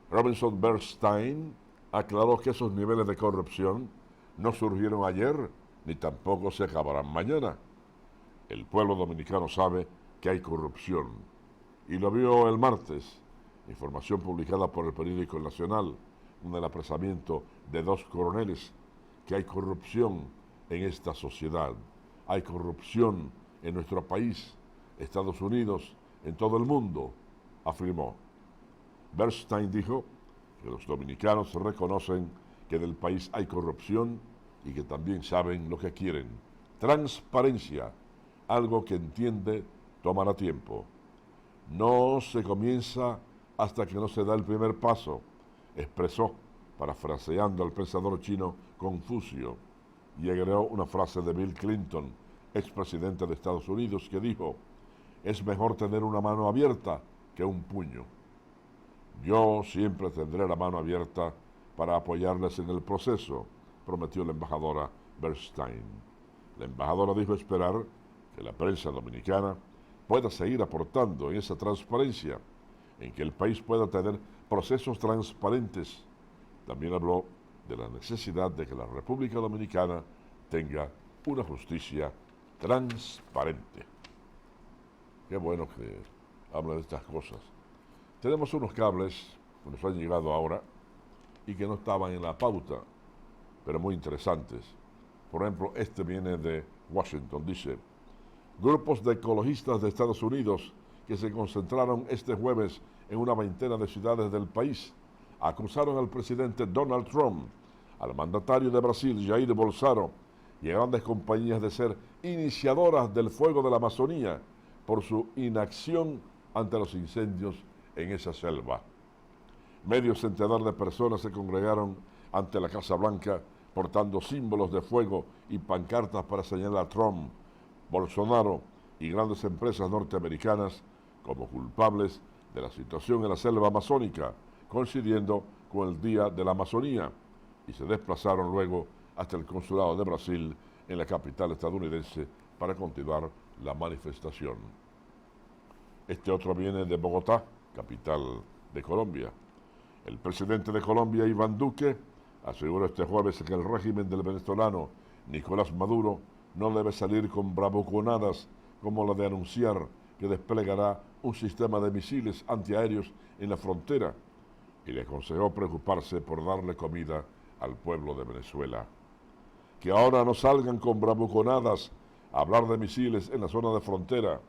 Robinson Bernstein aclaró que esos niveles de corrupción no surgieron ayer ni tampoco se acabarán mañana. El pueblo dominicano sabe que hay corrupción y lo vio el martes, información publicada por el periódico El Nacional, con el apresamiento de 2 coroneles, que hay corrupción en esta sociedad, hay corrupción en nuestro país, Estados Unidos, en todo el mundo, afirmó. Bernstein dijo que los dominicanos reconocen que en el país hay corrupción y que también saben lo que quieren. Transparencia, algo que entiende tomará tiempo. No se comienza hasta que no se da el primer paso, expresó, parafraseando al pensador chino Confucio, y agregó una frase de Bill Clinton, expresidente de Estados Unidos, que dijo: es mejor tener una mano abierta que un puño. Yo siempre tendré la mano abierta para apoyarles en el proceso, prometió la embajadora Bernstein. La embajadora dijo esperar que la prensa dominicana pueda seguir aportando en esa transparencia, en que el país pueda tener procesos transparentes. También habló de la necesidad de que la República Dominicana tenga una justicia transparente. Qué bueno que habla de estas cosas. Tenemos unos cables que nos han llegado ahora y que no estaban en la pauta, pero muy interesantes. Por ejemplo, este viene de Washington, dice: grupos de ecologistas de Estados Unidos que se concentraron este jueves en una veintena de ciudades del país acusaron al presidente Donald Trump, al mandatario de Brasil, Jair Bolsonaro, y a grandes compañías de ser iniciadoras del fuego de la Amazonía por su inacción ante los incendios en esa selva. Medio centenar de personas se congregaron ante la Casa Blanca portando símbolos de fuego y pancartas para señalar a Trump, Bolsonaro y grandes empresas norteamericanas como culpables de la situación en la selva amazónica, coincidiendo con el Día de la Amazonía, y se desplazaron luego hasta el consulado de Brasil en la capital estadounidense para continuar la manifestación. Este otro viene de Bogotá, capital de Colombia. El presidente de Colombia, Iván Duque, aseguró este jueves que el régimen del venezolano Nicolás Maduro no debe salir con bravuconadas como la de anunciar que desplegará un sistema de misiles antiaéreos en la frontera, y le aconsejó preocuparse por darle comida al pueblo de Venezuela. Que ahora no salgan con bravuconadas a hablar de misiles en la zona de frontera.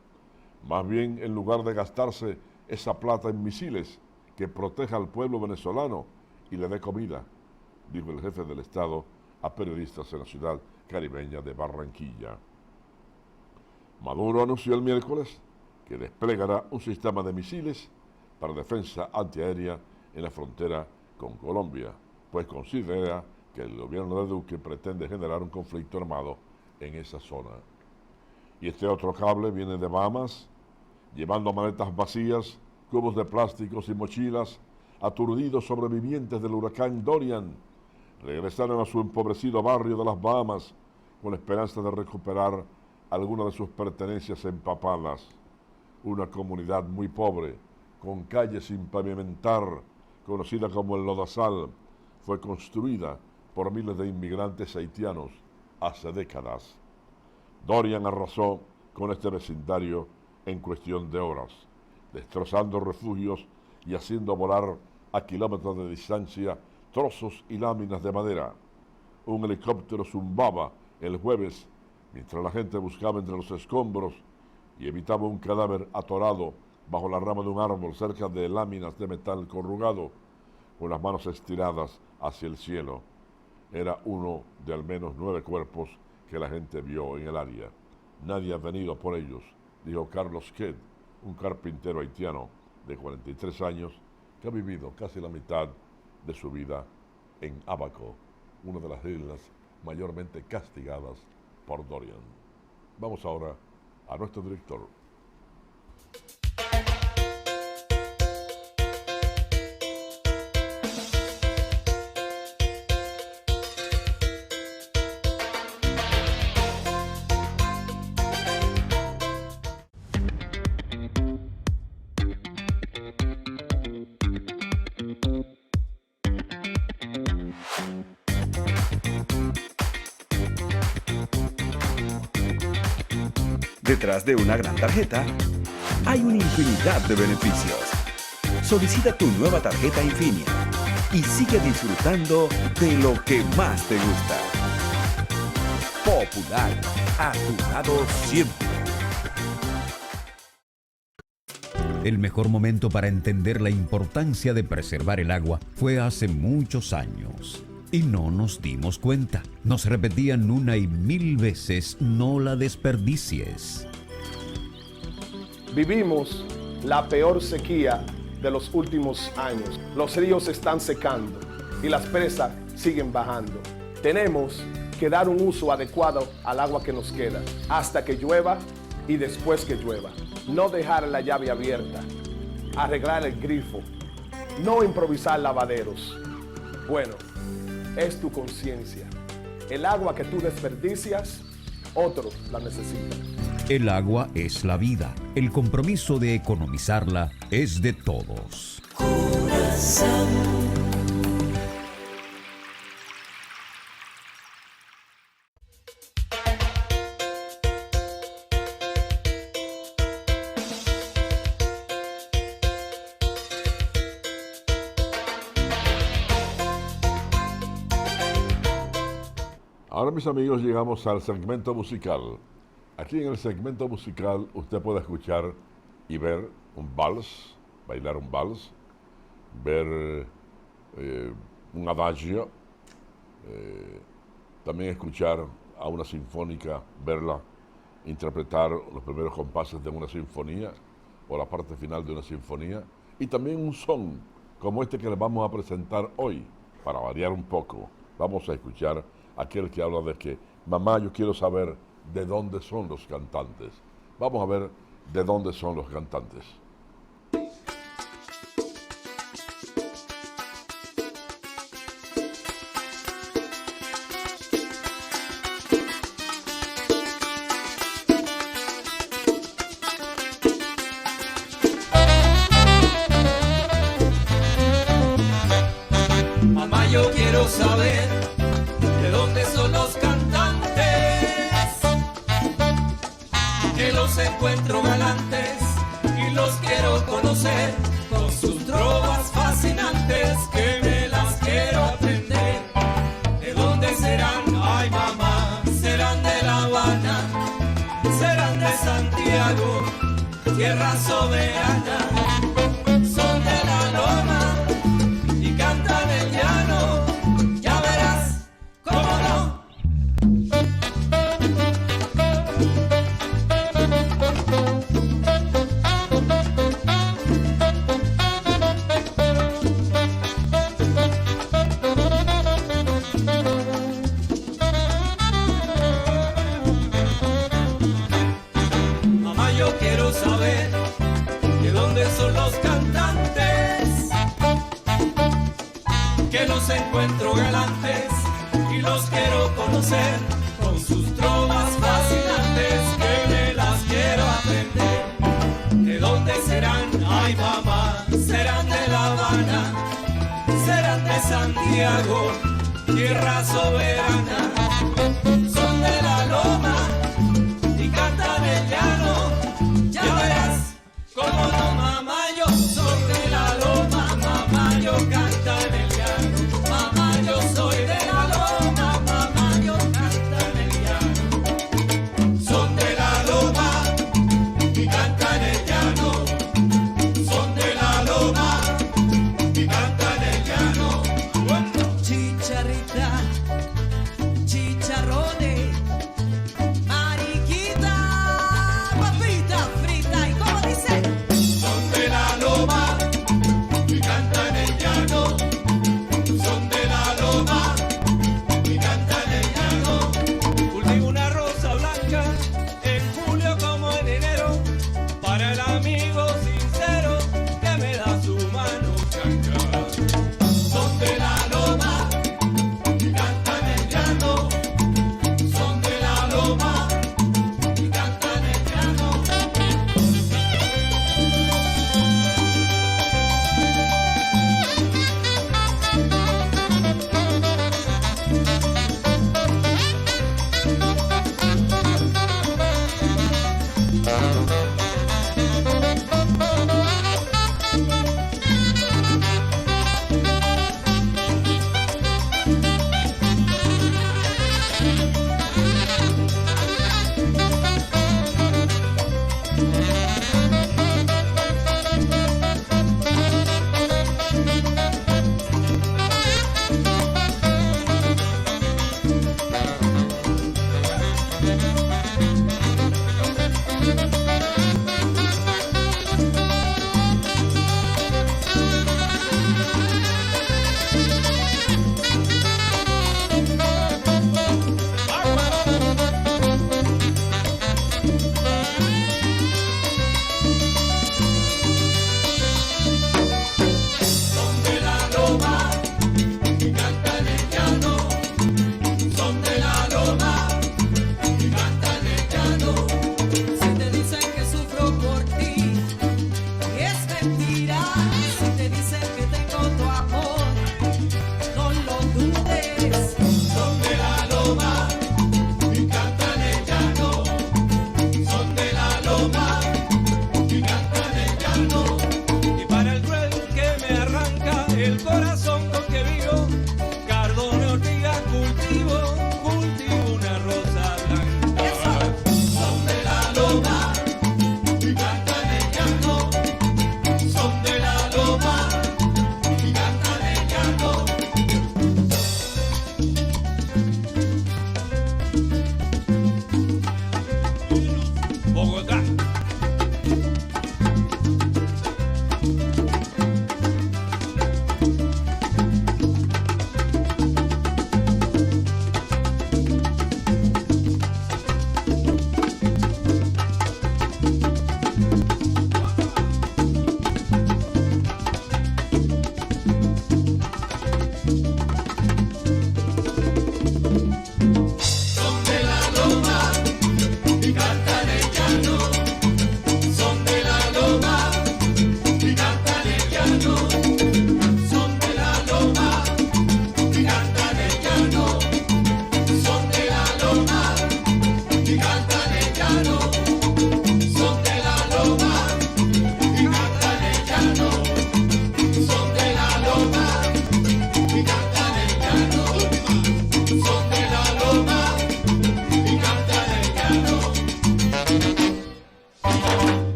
Más bien, en lugar de gastarse esa plata en misiles, que proteja al pueblo venezolano y le dé comida, dijo el jefe del Estado a periodistas en la ciudad caribeña de Barranquilla. Maduro anunció el miércoles que desplegará un sistema de misiles para defensa antiaérea en la frontera con Colombia, pues considera que el gobierno de Duque pretende generar un conflicto armado en esa zona. Y este otro cable viene de Bahamas, llevando maletas vacías, cubos de plásticos y mochilas. Aturdidos sobrevivientes del huracán Dorian regresaron a su empobrecido barrio de las Bahamas con la esperanza de recuperar algunas de sus pertenencias empapadas. Una comunidad muy pobre, con calles sin pavimentar, conocida como el Lodazal, fue construida por miles de inmigrantes haitianos hace décadas. Dorian arrasó con este vecindario en cuestión de horas, destrozando refugios y haciendo volar a kilómetros de distancia trozos y láminas de madera. Un helicóptero zumbaba el jueves mientras la gente buscaba entre los escombros y evitaba un cadáver atorado bajo la rama de un árbol cerca de láminas de metal corrugado, con las manos estiradas hacia el cielo. Era uno de al menos 9 cuerpos que la gente vio en el área. Nadie ha venido por ellos, dijo Carlos Ked, un carpintero haitiano de 43 años que ha vivido casi la mitad de su vida en Abaco, una de las islas mayormente castigadas por Dorian. Vamos ahora a nuestro director.
Detrás de una gran tarjeta hay una infinidad de beneficios. Solicita tu nueva tarjeta Infinia y sigue disfrutando de lo que más te gusta. Popular, a tu lado siempre.
El mejor momento para entender la importancia de preservar el agua fue hace muchos años. Y no nos dimos cuenta. Nos repetían una y mil veces, no la desperdicies.
Vivimos la peor sequía de los últimos años. Los ríos están secando y las presas siguen bajando. Tenemos que dar un uso adecuado al agua que nos queda hasta que llueva y después que llueva. No dejar la llave abierta, arreglar el grifo, no improvisar lavaderos. Bueno, es tu conciencia. El agua que tú desperdicias, otros la necesitan.
El agua es la vida. El compromiso de economizarla es de todos.
Ahora, mis amigos, llegamos al segmento musical. Aquí en el segmento musical usted puede escuchar y ver un vals, bailar un vals, ver un adagio, también escuchar a una sinfónica, verla interpretar los primeros compases de una sinfonía o la parte final de una sinfonía, y también un son como este que les vamos a presentar hoy, para variar un poco. Vamos a escuchar aquel que habla de que, mamá, yo quiero saber de dónde son los cantantes. Vamos a ver de dónde son los cantantes.
Mamá, yo quiero saber de dónde son los cantantes, que los encuentro galantes y los quiero conocer, con sus trovas fascinantes que me las quiero aprender. ¿De dónde serán? Ay, mamá, serán de La Habana, serán de Santiago, tierra soberana, son de la loma y cantan el llano, ya verás cómo no. Mamá, yo quiero saber de dónde son los cantantes, que los encuentro galantes y los quiero conocer, con sus trovas fascinantes que me las quiero aprender. ¿De dónde serán? Ay, mamá, serán de La Habana, serán de Santiago, tierra soberana, son de la loma y cantan el llano, ya verás cómo no, mamá, yo soy de la loma, mamá, yo canto en el llano, mamá, yo soy de la loma, mamá, yo canto en el llano, son de la loma y cantan el llano, son de la loma y cantan el llano. Chicharrita,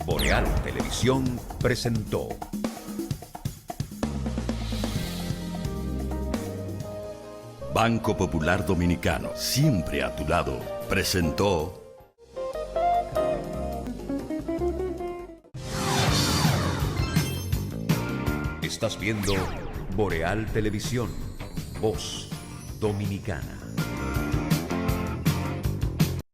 Boreal Televisión presentó
Banco Popular Dominicano, siempre a tu lado, presentó
Estás viendo Boreal Televisión, Voz Dominicana.